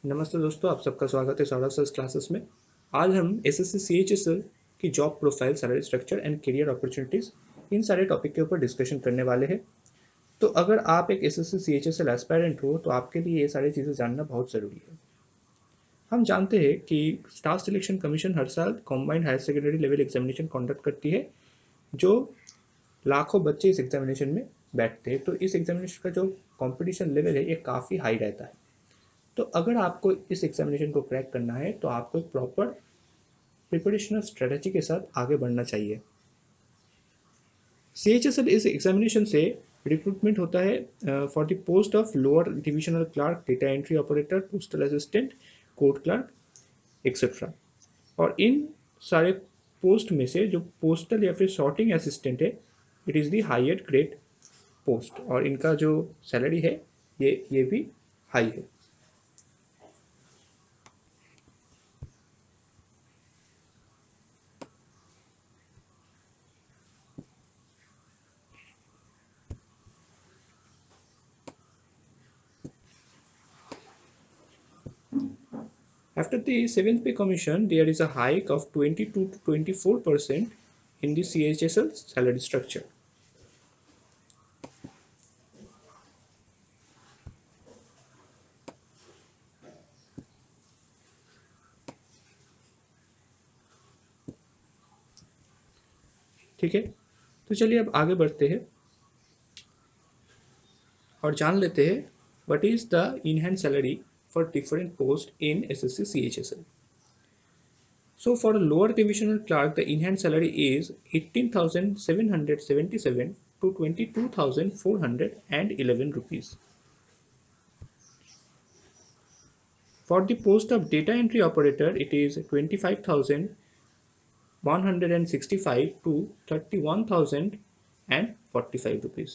नमस्ते दोस्तों, आप सबका स्वागत है सौरभ सर क्लासेस में। आज हम एसएससी सीएचएसएल की job profile, salary structure and career opportunities in सारे टॉपिक के ऊपर डिस्कशन करने वाले हैं। तो अगर आप एक एसएससी सीएचएसएल एस्पायरेंट हो तो आपके लिए ये सारी चीज़ें जानना बहुत ज़रूरी है। हम जानते हैं कि स्टाफ सिलेक्शन कमीशन हर साल combined higher secondary level examination conduct करती है, जो लाखों बच्चे इस एग्जामिनेशन में बैठते हैं। तो इस एग्जामिनेशन का जो कॉम्पिटिशन लेवल है ये काफ़ी हाई रहता है। तो अगर आपको इस एग्जामिनेशन को क्रैक करना है तो आपको एक प्रॉपर प्रिपरेशनल स्ट्रेटजी के साथ आगे बढ़ना चाहिए। सीएचएसएल इस एग्जामिनेशन से रिक्रूटमेंट होता है for the post of lower divisional clerk, data entry operator, postal assistant, court clerk etcetera. और इन सारे पोस्ट में से जो पोस्टल या फिर सॉर्टिंग असिस्टेंट है, it is the higher grade post और इनका जो सैलरी है ये भी हाई है। After the seventh pay commission, there is a hike of 22 to 24% in the CHSL salary structure. ठीक है, तो चलिए अब आगे बढ़ते हैं और जान लेते हैं what is the in hand salary for different post in SSC CHSL. So for a lower divisional clerk, the in hand salary is 18,777 to 22,411 rupees. For the post of data entry operator, it is 25,165 to 31,045 rupees.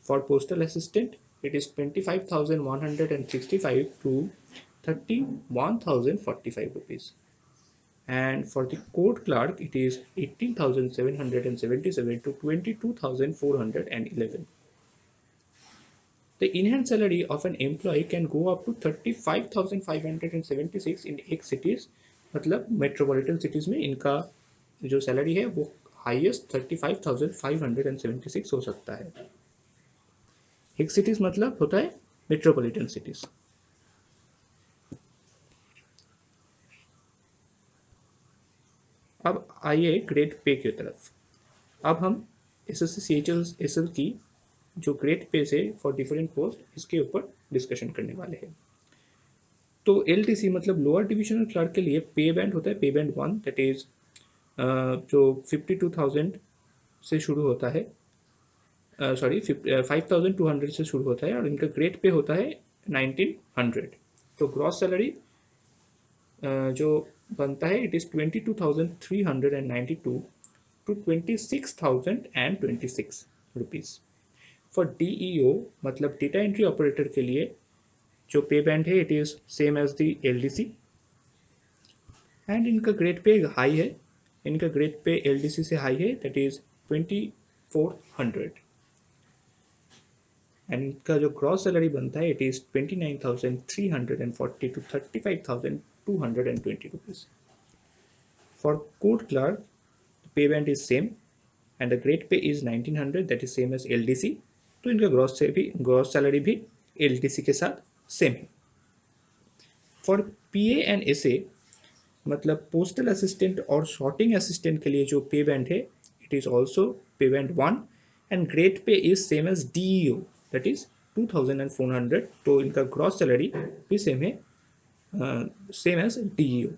For postal assistant, it is 25,165 to 31,045 rupees. And for the court clerk, it is 18,777 to 22,411. The in-hand salary of an employee can go up to 35,576 in X cities. मतलब metropolitan cities में इनका जो salary है वो highest 35,576 हो सकता है। X cities मतलब होता है मेट्रोपॉलिटन सिटीज। अब आइए ग्रेड पे की तरफ। अब हम SSC CHSL की जो ग्रेड पे से फॉर डिफरेंट पोस्ट इसके ऊपर डिस्कशन करने वाले हैं। तो LDC मतलब लोअर डिविजनल क्लर्क के लिए पे बैंड होता है, पे बैंड 1, दैट इज जो 52,000 से शुरू होता है, सॉरी 5,200 से शुरू होता है और इनका ग्रेड पे होता है 1,900। तो ग्रॉस सैलरी जो बनता है it is 22,392 to 26,026 rupees. For DEO मतलब डेटा एंट्री ऑपरेटर के लिए जो पे बैंड है it is same as the LDC and इनका ग्रेड पे हाई है, इनका ग्रेड पे LDC से हाई है, दैट इज 2,400 एंड इनका जो ग्रॉस सैलरी बनता है it is 29,340 to 35,220 rupees. For court clerk pay band is same and the grade pay is 1,900, that is same as LDC। तो इनका ग्रॉस सैलरी भी LDC के साथ सेम है। फॉर PA एंड SA मतलब postal assistant और sorting assistant के लिए जो पे बैंड है it is also pay band 1 and grade pay is same as DEO, that is 2,400। तो इनका ग्रॉस सैलरी भी सेम है, सेम एज DEO।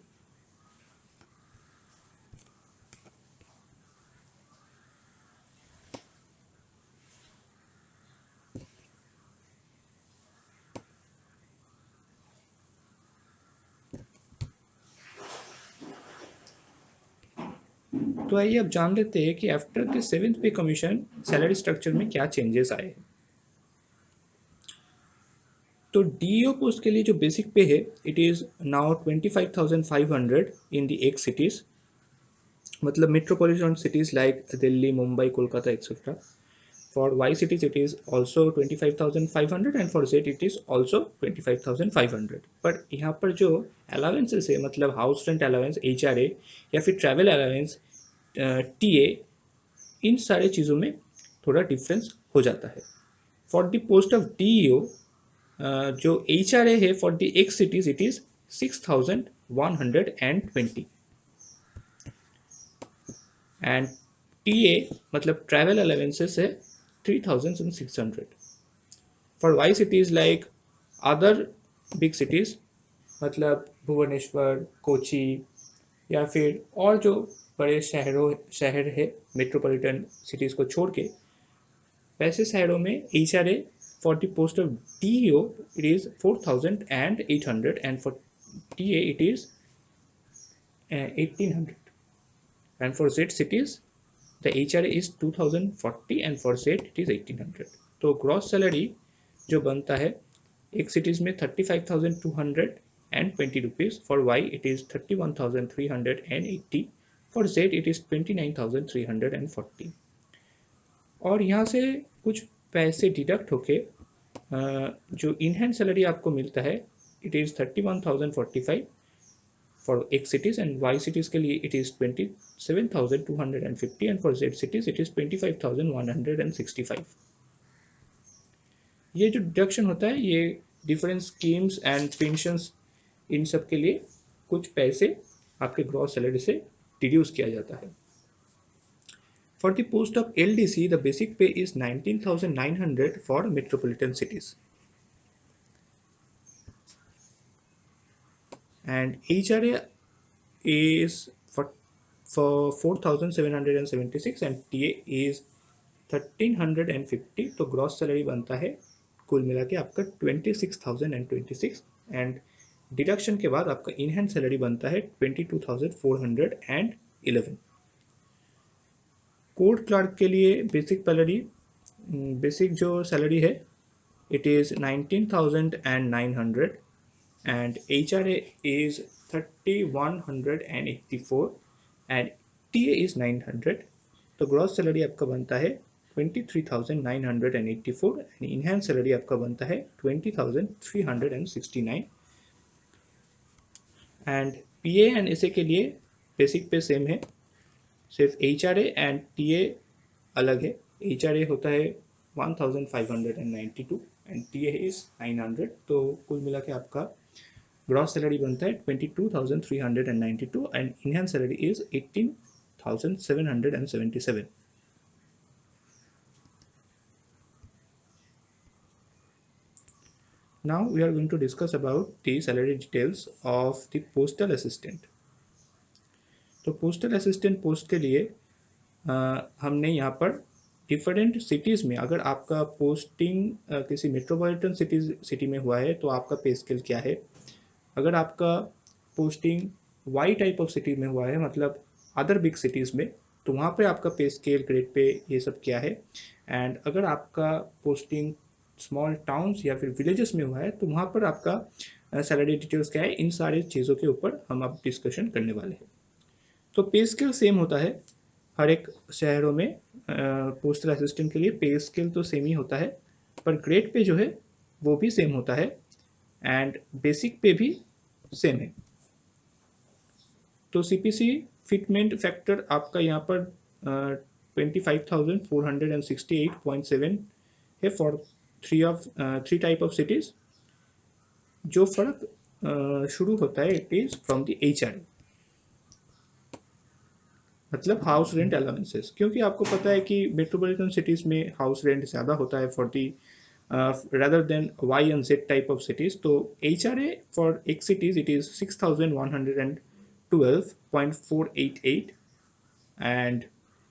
तो आइए अब जान लेते हैं कि after the seventh pay commission salary structure में क्या चेंजेस आए। तो DEO पोस्ट के लिए जो बेसिक पे है it is now 25,500 in the X cities मतलब metropolitan cities like Delhi, Mumbai, Kolkata etcetera. For Y cities it is also 25,500 and for Z it is also 25,500. But यहाँ पर जो अलावेंसेस है मतलब हाउस रेंट अलावेंस HRA या फिर travel allowance TA, इन सारे चीज़ों में थोड़ा डिफरेंस हो जाता है. For the post of DEO जो HRA है for the X cities it is 6,120 and TA मतलब ट्रैवल अलावेंसेस है 3,600. For Y cities like other big cities मतलब भुवनेश्वर, कोची या फिर और जो बड़े शहर है मेट्रोपॉलिटन सिटीज़ को छोड़ के, वैसे शहरों में HRA for the post of DEO it is 4,800 and for TA it is 1,800 and for Z cities the HRA is 2,040 and for Z it is 1,800. तो ग्रॉस सैलरी जो बनता है एक सिटीज़ में 35,220 rupees, for why it is 31,380, for Z it is 29,340. और यहाँ से कुछ पैसे डिडक्ट होके जो इन हैंड सैलरी आपको मिलता है it is 31,045 for X cities and Y cities के लिए it is 27,250 and for Z cities it is 25,165. ये जो डिडक्शन होता है ये डिफरेंट स्कीम्स एंड पेंशंस इन सब के लिए कुछ पैसे आपके ग्रॉस सैलरी से डिड्यूस किया जाता है. For the post of LDC the basic pay is 19,900 for metropolitan cities and HRA is for 4,776 and TA is 1,350. तो ग्रॉस सैलरी बनता है कुल मिला के आपका 26,026 एंड डिडक्शन के बाद आपका इन हैंड सैलरी बनता है 22,411. कोर्ट क्लर्क के लिए बेसिक जो सैलरी है it is 19,900 and HRA is 3,184 and TA is 900. तो ग्रॉस सैलरी आपका बनता है 23,984 एंड इनहैंस सैलरी आपका बनता है 20,369. एंड PA एंड SA के लिए बेसिक पे सेम है, सिर्फ HRA एंड TA अलग है. HRA होता है 1,592 एंड TA इज 900. तो कुल मिला के आपका ग्रॉस सैलरी बनता है 22,392 and enhance salary is 18,777. Now we are going to discuss about the salary details of the postal assistant. तो पोस्टल असिस्टेंट पोस्ट के लिए हमने यहाँ पर डिफरेंट सिटीज़ में अगर आपका पोस्टिंग किसी मेट्रोपॉलिटन सिटी में हुआ है तो आपका पे स्केल क्या है, अगर आपका posting Y type of city में हुआ है मतलब अदर बिग सिटीज़ में तो वहाँ पे आपका पे स्केल ग्रेड पे ये सब क्या है, एंड अगर आपका पोस्टिंग स्मॉल टाउन्स या फिर विलेजेस में हुआ है तो वहाँ पर आपका सैलरी डिटेल्स क्या है, इन सारी चीज़ों के ऊपर हम अब डिस्कशन करने वाले हैं. तो पे स्केल सेम होता है हर एक शहरों में. पोस्टल असिस्टेंट के लिए पे स्केल तो सेम ही होता है पर ग्रेड पे जो है वो भी सेम होता है एंड बेसिक पे भी सेम है. तो CPC फिटमेंट फैक्टर आपका यहाँ पर 25,468.7 है for three type of cities. जो फर्क शुरू होता है it is from the HRA मतलब हाउस रेंट अलाउंसेस, क्योंकि आपको पता है कि मेट्रोपॉलिटन सिटीज़ में हाउस रेंट ज़्यादा होता है for the rather than Y and Z type of cities. तो HRA for X cities it is 6,112.488 and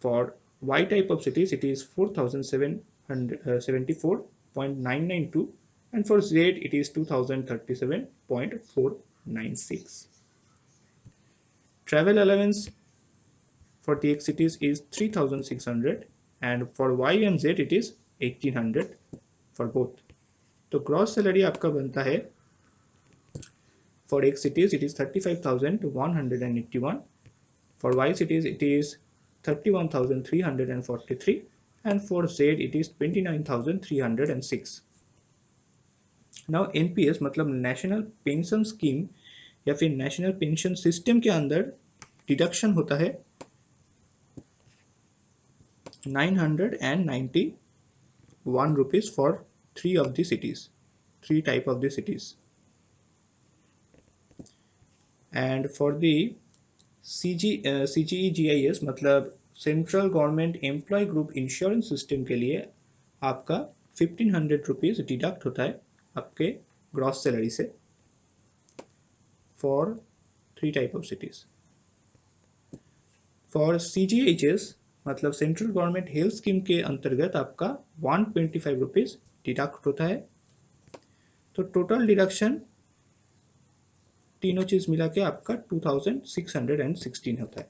for Y type of cities it is 4,774.992 and for Z it is 2,037.496. Travel allowance for the X cities is 3,600 and for Y and Z it is 1,800 for both. तो gross salary आपका बनता है for X cities it is 35,181, for Y cities it is 31,343 and for Z it is 29,306. Now NPS मतलब national pension scheme या फिर national pension system के अंदर deduction होता है 991 rupees for three of the cities, three type of the cities. And for the CGEGIS मतलब central government employ group insurance system के लिए आपका 1500 रुपीज़ डिडक्ट होता है आपके ग्रॉस सैलरी से for three type of cities. For CGHS मतलब central government health scheme के अंतर्गत आपका 125 रुपीज़ डिडक्ट होता है. तो टोटल डिडक्शन तीनों चीज़ मिला के आपका 2616 होता है.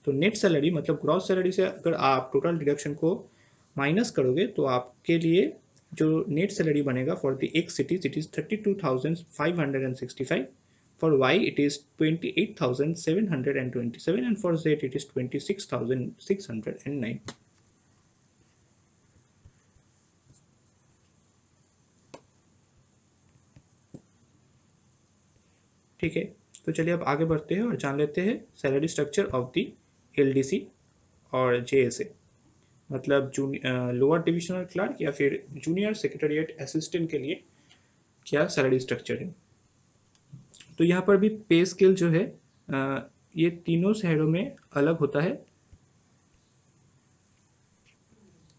तो नेट सैलरी मतलब ग्रॉस सैलरी से अगर आप टोटल डिडक्शन को माइनस करोगे तो आपके लिए जो नेट सैलरी बनेगा for the X cities it is 32,565. For Y it is 28,727 and for Z it is 26,609. ठीक है, तो चलिए अब आगे बढ़ते हैं और जान लेते हैं salary structure of the LDC और JSA मतलब लोअर डिविजनल क्लर्क या फिर जूनियर सेक्रेटरीट असिस्टेंट के लिए क्या सैलरी स्ट्रक्चर है. तो यहाँ पर भी पे स्केल जो है ये तीनों शहरों में अलग होता है,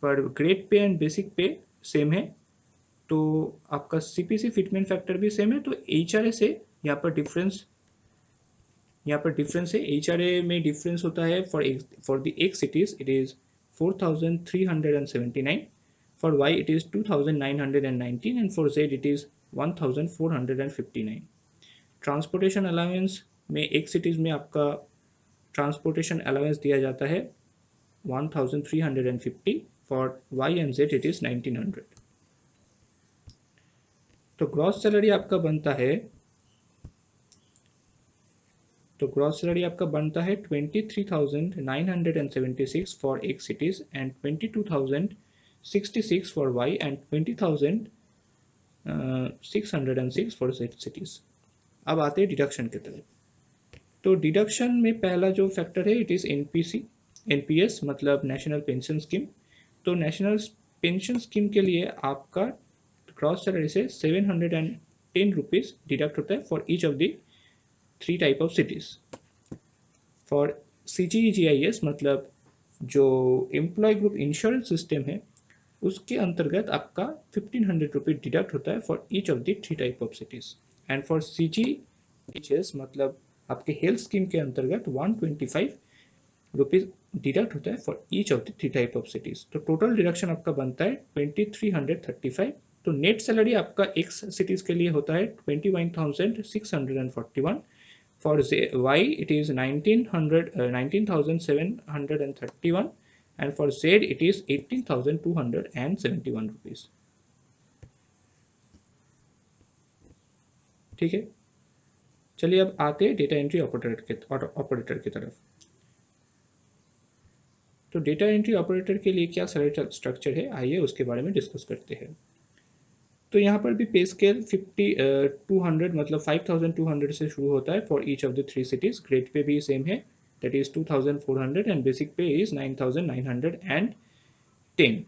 पर ग्रेड पे एंड बेसिक पे सेम है. तो आपका CPC फिटमेंट फैक्टर भी सेम है. तो HRA से यहाँ पर डिफरेंस है. HRA में डिफरेंस होता है फॉर द एक cities it is 4,379. For Y it is 2,919 and for Z it is 1,459. Transportation allowance में एक सिटीज़ में आपका ट्रांसपोर्टेशन अलाउंस दिया जाता है 1,350. For Y and Z it is 1,900. तो ग्रॉस सैलरी आपका बनता है 23,976 फॉर एक cities and 22,066 for Y and 20,606 for Z cities. अब आते हैं डिडक्शन की तरफ. तो डिडक्शन में पहला जो फैक्टर है इट इज़ NPS मतलब नेशनल पेंशन स्कीम. तो नेशनल पेंशन स्कीम के लिए आपका ग्रॉस सैलरी से 710 रुपीज़ डिडक्ट होता है for each of the three type of cities. For CGEGIS मतलब जो एम्प्लॉय ग्रुप इंश्योरेंस सिस्टम है उसके अंतर्गत आपका 1500 रुपीज़ डिडक्ट होता है for each of the three type of cities. And for CGHS मतलब आपके हेल्थ स्कीम के अंतर्गत 125 रुपीज़ डिडक्ट होता है for each of the three type of cities. तो टोटल डिडक्शन आपका बनता है 2335. तो नेट सैलरी आपका एक्स सिटीज़ के लिए होता है 21,641. For Y it is 19,731 and for Z it is 18,271 rupees. ठीक है, चलिए अब आते हैं डेटा एंट्री ऑपरेटर की तरफ. तो डेटा एंट्री ऑपरेटर के लिए क्या सैलरी स्ट्रक्चर है आइए उसके बारे में डिस्कस करते हैं. तो यहाँ पर भी पे स्केल 200 मतलब 5,200 से शुरू होता है for each of the three cities. Grade pay भी सेम है दैट इज़ 2,400 एंड बेसिक पे इज़ 9,910.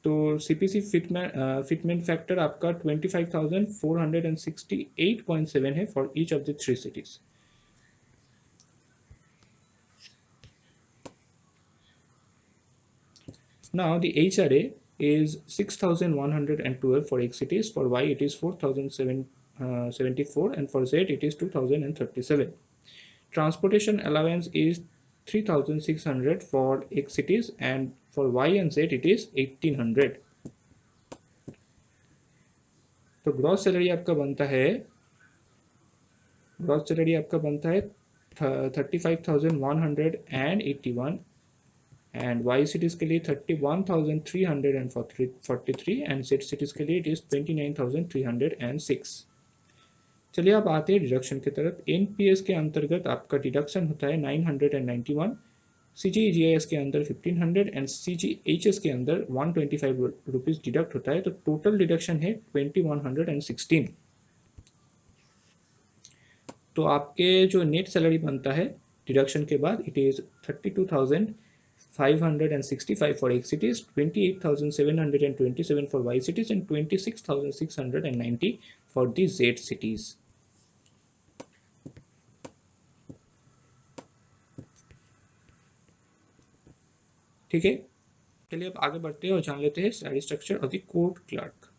तो CPC फिटमेंट फैक्टर आपका 25,468.7 है for each of the three cities. Now the HRA is 6,112 for X cities. For Y it is 4,074 and for Z it is 2,037. Transportation allowance is 3,600 for X cities and for Y and Z it is 1,800. तो gross salary आपका बनता है 35,181 and Y cities के लिए 31,343 and Z cities के लिए it is 29,306. चलिए अब आते हैं डिडक्शन की तरफ. NPS के अंतर्गत आपका डिडक्शन होता है 991 CGGIS के अंदर 1500 एंड CGHS के अंदर 125 रुपीज़ डिडक्ट होता है, तो टोटल डिडक्शन है 2116। तो आपके जो नेट सैलरी बनता है डिडक्शन के बाद, it is 32,565 for X cities, 28,727 for Y cities and 26,690 for the Z cities. ठीक है, चलिए अब आगे बढ़ते हैं और जान लेते हैं salary structure of the court clerk.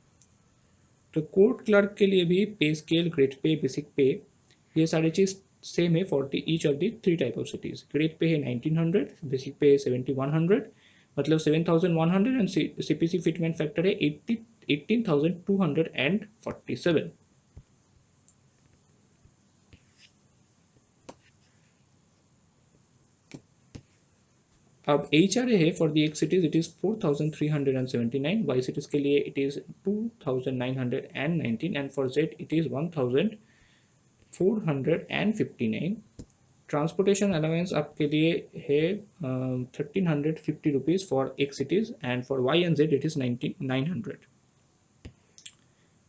तो कोर्ट क्लर्क के लिए भी पे स्केल, ग्रेड पे, बेसिक पे, ये सारी चीज़ सेम है for the each of the three type of cities. Grade pay है 1900, बेसिक पे है 7100, मतलब 7100, एंड CPC फिटमेंट फैक्टर है 18,247। अब HRA है for the X cities, it is 4379, Y cities के लिए it is 2919 and for Z it is 1459। Transportation allowance आपके लिए है 1350 rupees for X cities and for Y and Z it is 900।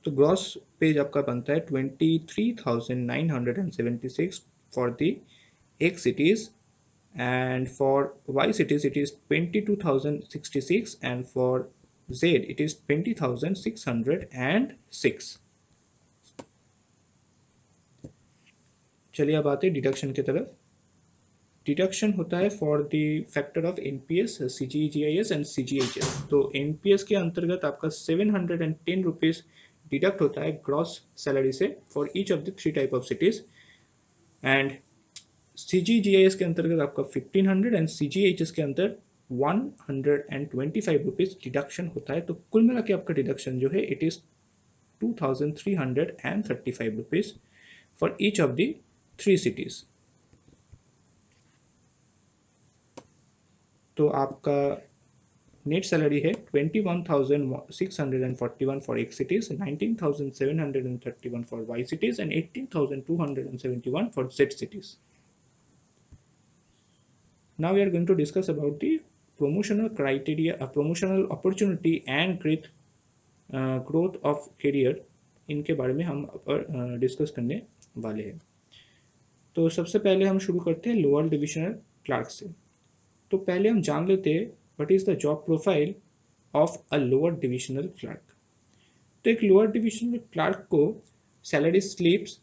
तो gross pays आपका बनता है 23,976 for the X cities, and for Y cities it is 22,066 and for Z it is 20,606। चलिए अब आते हैं डिडक्शन की तरफ। डिडक्शन होता है for the factor of NPS, CGGIS and CGHS। तो NPS के अंतर्गत आपका 710 रुपीज़ डिडक्ट होता है ग्रॉस सैलरी से for each of the three type of cities, and CGGIS के अंतर्गत आपका 1500 एंड CGHS के अंदर 125 रुपीज़ डिडक्शन होता है। तो कुल मिला के आपका डिडक्शन जो है it is 2335 rupees for each of the three cities. तो आपका नेट सैलरी है 21,641 for X cities, 19,731 for Y cities and 18,271 for Z cities. Now we are going to discuss about the promotional criteria, promotional opportunity and growth of career। इनके बारे में हम discuss करने वाले हैं। तो सबसे पहले हम शुरू करते हैं लोअर डिविजनल क्लर्क से। तो पहले हम जान लेते हैं what is the job profile of a lower divisional clerk. तो एक लोअर डिविजनल क्लर्क को सैलरी स्लिप्स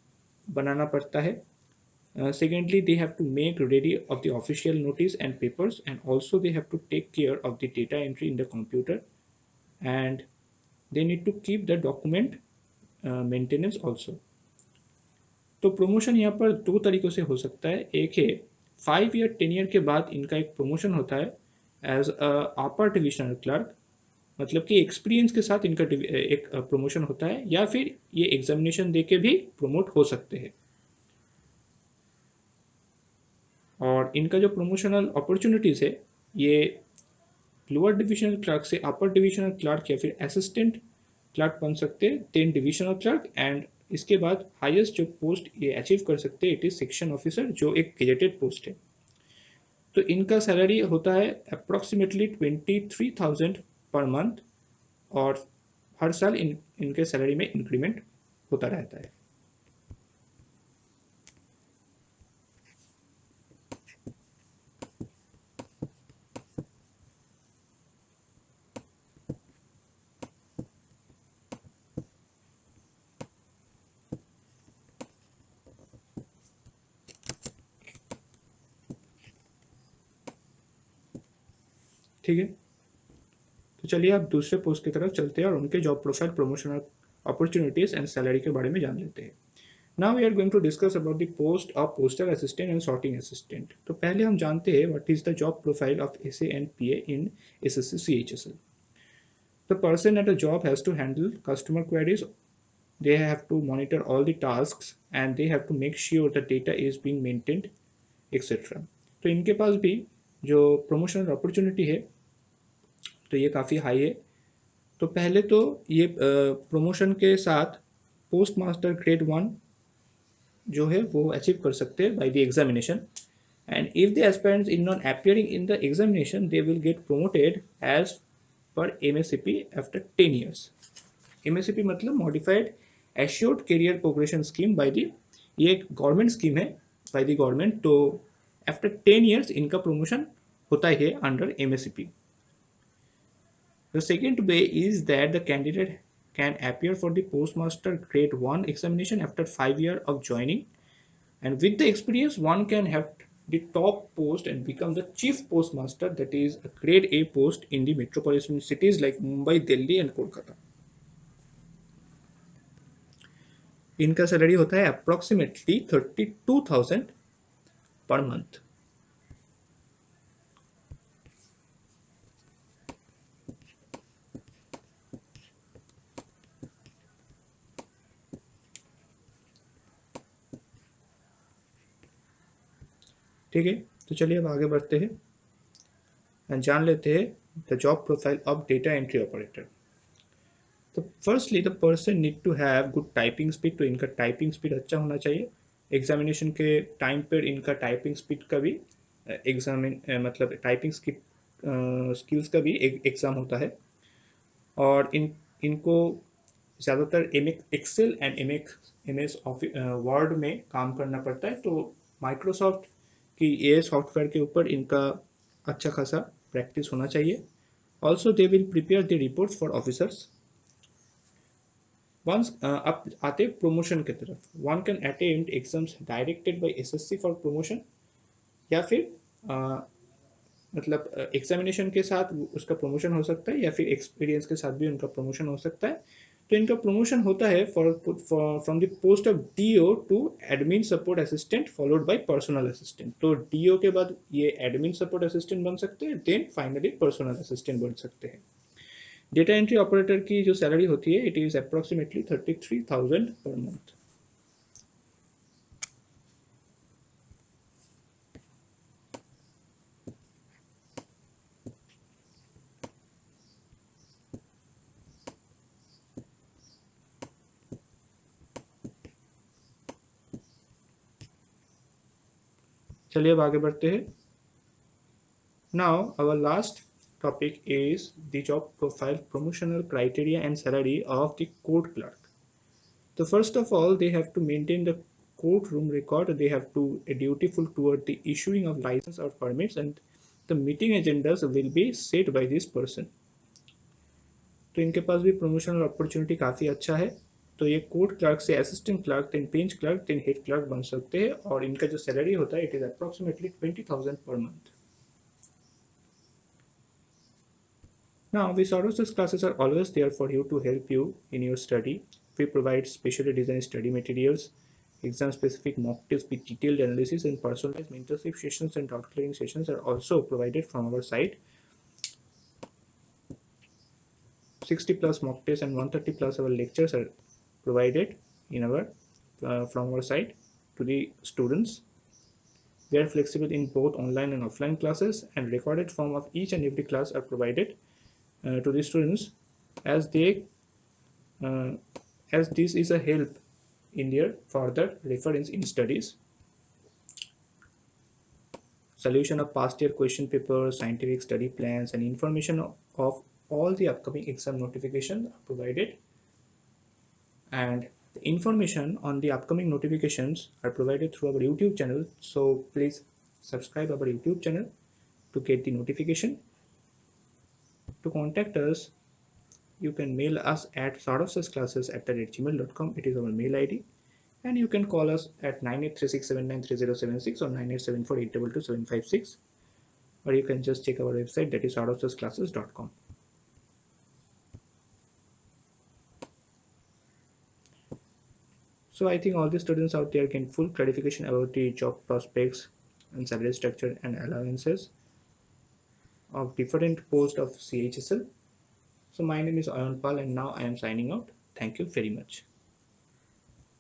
बनाना पड़ता है। Secondly, they have to make ready of the official notice and papers, and also they have to take care of the data entry in the computer, and they need to keep the document maintenance also। तो promotion यहाँ पर दो तरीक़ों से हो सकता है। एक है 5 या 10 ईयर के बाद इनका एक प्रमोशन होता है एज अपर डिविजनल क्लर्क, मतलब कि एक्सपीरियंस के साथ इनका एक प्रमोशन होता है, या फिर ये एग्जामिनेशन दे के भी प्रमोट हो सकते हैं। और इनका जो प्रमोशनल अपॉर्चुनिटीज़ है ये लोअर डिविजनल क्लर्क से अपर डिविजनल क्लर्क या फिर असिस्टेंट क्लर्क बन सकते हैं, देन डिविजनल क्लर्क, एंड इसके बाद हाईएस्ट जो पोस्ट ये अचीव कर सकते हैं इट इज़ सेक्शन ऑफिसर, जो एक गेजेटेड पोस्ट है। तो इनका सैलरी होता है अप्रॉक्सीमेटली 23,000 पर मंथ, और हर साल इनके सैलरी में इंक्रीमेंट होता रहता है। ठीक है, तो चलिए आप दूसरे पोस्ट की तरफ चलते हैं और उनके job profile, promotional opportunities and salary के बारे में जान लेते हैं। Now we are going to discuss about the post of postal assistant and sorting assistant. तो पहले हम जानते हैं what is the job profile of SA and PA in SSC CHSL। The person at a job has to handle customer queries, they have to monitor all the tasks, and they have to make sure the data is being maintained, etc. तो इनके पास भी जो promotional opportunity है तो ये काफ़ी high है। तो पहले तो ये प्रमोशन के साथ पोस्ट मास्टर ग्रेड 1 जो है वो अचीव कर सकते हैं by the examination, and if the aspirants is not appearing in the examination, they will get promoted as per MSCP after 10 years. MSCP मतलब modified assured career progression scheme by the, ये एक government scheme है by the government, तो after 10 years इनका promotion होता है under MSCP. The second way is that the candidate can appear for the postmaster grade 1 examination after 5 years of joining, and with the experience one can have the top post and become the chief postmaster, that is a grade A post in the metropolitan cities like Mumbai, Delhi and Kolkata. इनका salary होता है approximately 32,000 per month. ठीक है, तो चलिए अब आगे बढ़ते हैं और जान लेते हैं the job profile of data entry operator. तो firstly the person need to have good typing speed, तो इनका टाइपिंग स्पीड अच्छा होना चाहिए. एग्जामिनेशन के टाइम पर इनका टाइपिंग स्पीड का भी मतलब टाइपिंग स्किल्स का भी एक एग्ज़ाम होता है, और इनको ज़्यादातर एक्सेल एंड MS वर्ड में काम करना पड़ता है, तो माइक्रोसॉफ्ट की ये सॉफ्टवेयर के ऊपर इनका अच्छा खासा प्रैक्टिस होना चाहिए. Also they will prepare the reports for officers. Once अब आते प्रमोशन की तरफ. One can attempt exams directed by SSC for promotion, या फिर मतलब एग्जामिनेशन के साथ उसका प्रमोशन हो सकता है, या फिर एक्सपीरियंस के साथ भी उनका प्रमोशन हो सकता है. तो इनका प्रमोशन होता है from the post of DO to admin support assistant followed by personal assistant. तो DO के बाद ये एडमिन सपोर्ट असिस्टेंट बन सकते हैं, देन फाइनली पर्सनल असिस्टेंट बन सकते हैं. डेटा एंट्री ऑपरेटर की जो सैलरी होती है, it is approximately 33,000 per month. चलिए अब आगे बढ़ते हैं. Now, our last topic is the job profile, promotional criteria and salary of the court clerk. So first of all, they have to maintain the courtroom record. They have to be dutiful toward the issuing of license or permits, and the meeting agendas will be set by this person. तो इनके पास भी promotional opportunity काफ़ी अच्छा है. तो ये court clerk से assistant clerk, then bench clerk, then head clerk बन सकते हैं, और इनका जो सैलरी होता है, it is approximately 20,000 per month. Now, we Soros's classes are always there for you to help you in your study. We provide specially designed study materials, exam-specific mock tests with detailed analysis, and personalized mentorship sessions and doubt clearing sessions are also provided from our side. 60 plus mock tests and 130 plus our lectures are provided in our from our side to the students. We are flexible in both online and offline classes, and recorded form of each and every class are provided to the students as they uh, as this is a help in their further reference in studies. Solution of past year question papers, scientific study plans, and information of all the upcoming exam notifications are provided, and the information on the upcoming notifications are provided through our YouTube channel. So please subscribe our YouTube channel to get the notification. To contact us, you can mail us at saravsasclasses@gmail.com. It is our mail ID. And you can call us at 9836793076 or 9874822756, or you can just check our website, that is saravsasclasses.com. So I think all the students out there get full clarification about the job prospects and salary structure and allowances of different posts of CHSL. So my name is Ayan Pal, and now I am signing out. Thank you very much.